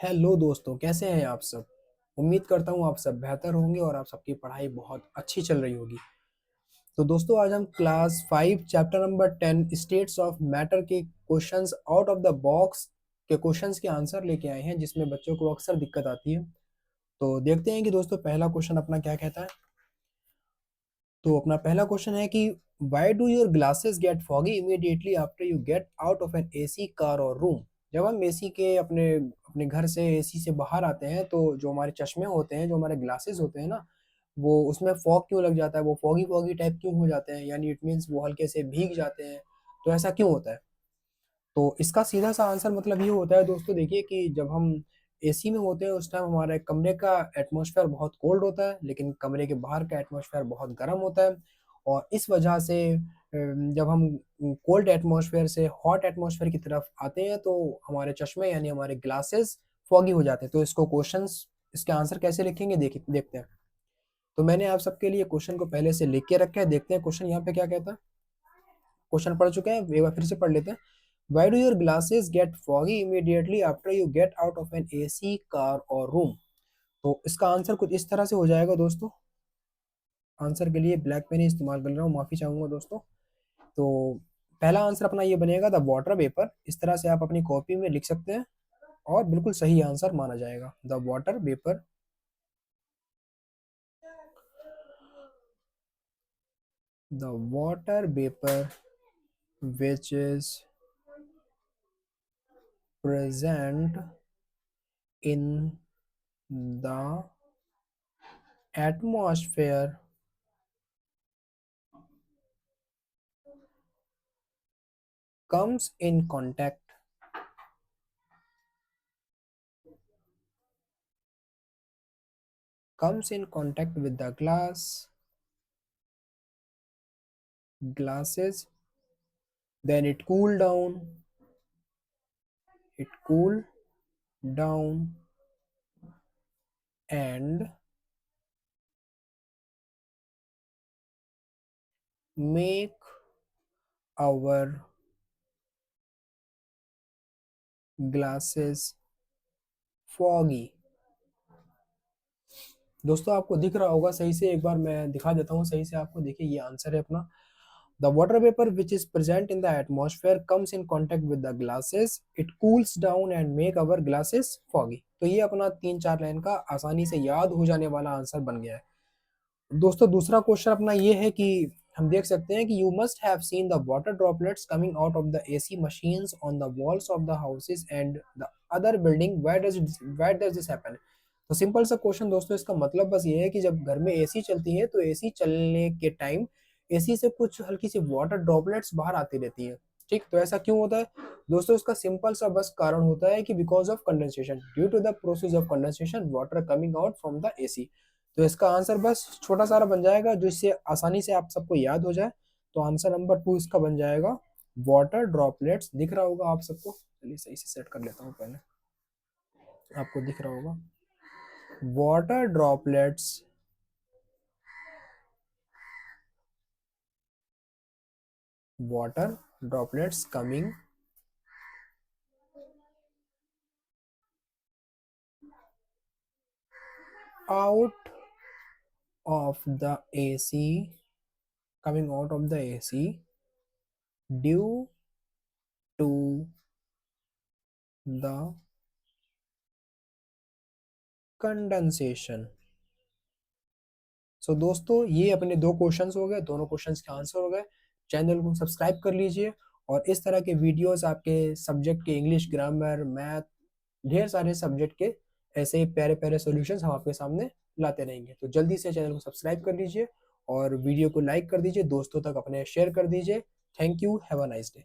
Hello दोस्तों, कैसे हैं आप सब। उम्मीद करता हूँ आप सब बेहतर होंगे और आप सबकी पढ़ाई बहुत अच्छी चल रही होगी। तो दोस्तों, आज हम class 5 chapter number 10 states of matter के questions out of the box के क्वेश्चंस के आंसर लेके आए हैं, जिसमें बच्चों को अक्सर दिक्कत आती है। तो देखते हैं कि दोस्तों पहला क्वेश्चन अपना क्या कहता है। तो अपना पहला क्वेश्चन है कि why do your glasses get foggy immediately after you get out of an AC car और रूम। जब हम एसी के अपने अपने घर से एसी से बाहर आते हैं तो जो हमारे चश्मे होते हैं, जो हमारे ग्लासेस होते हैं ना, वो उसमें फॉग क्यों लग जाता है, वो फॉगी फॉगी टाइप क्यों हो जाते हैं, यानी इट मीन्स वो हल्के से भीग जाते हैं। तो ऐसा क्यों होता है। तो इसका सीधा सा आंसर मतलब ये होता है दोस्तों, देखिए कि जब हम एसी में होते हैं उस टाइम हमारे कमरे का एटमॉस्फेयर बहुत कोल्ड होता है, लेकिन कमरे के बाहर का एटमॉस्फेयर बहुत गर्म होता है। और इस वजह से जब हम कोल्ड एटमॉस्फेयर से हॉट एटमॉस्फेयर की तरफ आते हैं तो हमारे चश्मे यानी हमारे ग्लासेस फॉगी हो जाते हैं। तो इसको क्वेश्चंस इसके आंसर कैसे लिखेंगे देखते हैं। तो मैंने आप सबके लिए क्वेश्चन को पहले से लिख के रखा है, देखते हैं क्वेश्चन यहाँ पे क्या कहता है। क्वेश्चन पढ़ चुके हैं, एक बार फिर से पढ़ लेते हैं। Why do your glasses get foggy immediately after you get out of an AC car or room? तो इसका आंसर कुछ इस तरह से हो जाएगा दोस्तों। आंसर के लिए ब्लैक पेन इस्तेमाल कर रहा हूँ, माफी चाहूंगा दोस्तों। तो पहला आंसर अपना ये बनेगा द वाटर वेपर। इस तरह से आप अपनी कॉपी में लिख सकते हैं और बिल्कुल सही आंसर माना जाएगा, the water vapour. The water vapour which is present in the atmosphere comes in contact with the glasses, then it cool down and make our glasses foggy। दोस्तों आपको दिख रहा होगा सही से, एक बार मैं दिखा देता हूँ सही से आपको। देखिए ये आंसर है अपना। The water vapor which is present in the atmosphere comes in contact with the glasses. It cools down and make our glasses foggy। तो ये अपना 3-4 लाइन का आसानी से याद हो जाने वाला आंसर बन गया है। दोस्तों दूसरा क्वेश्चन अपना ये है कि हम देख सकते हैं कि you must have seen the water droplets coming out of the AC machines on the walls of the houses and the other building, where does this happen. तो सिंपल सा क्वेश्चन दोस्तों, इसका मतलब बस ये है कि जब घर में एसी चलती है तो एसी चलने के टाइम एसी से कुछ हल्की सी वाटर ड्रॉपलेट्स बाहर आती रहती है। ठीक, तो ऐसा क्यों होता है दोस्तों। इसका सिंपल सा बस कारण होता है कि because of condensation, due to the process of condensation water coming out from the AC. तो इसका आंसर बस छोटा सारा बन जाएगा जो इससे आसानी से आप सबको याद हो जाए। तो आंसर नंबर 2 इसका बन जाएगा वाटर ड्रॉपलेट्स। दिख रहा होगा आप सबको, चलिए सही से सेट कर लेता हूँ पहले, आपको दिख रहा होगा water droplets coming out of the AC, due to the condensation। सो दोस्तों ये अपने दो क्वेश्चंस हो गए, दोनों क्वेश्चंस के आंसर हो गए। चैनल को सब्सक्राइब कर लीजिए और इस तरह के वीडियोस आपके सब्जेक्ट के इंग्लिश, ग्रामर, मैथ, ढेर सारे सब्जेक्ट के ऐसे ही प्यारे प्यारे सॉल्यूशंस हम आपके सामने लाते रहेंगे। तो जल्दी से चैनल को सब्सक्राइब कर लीजिए और वीडियो को लाइक कर दीजिए, दोस्तों तक अपने शेयर कर दीजिए। Thank you, have a nice day.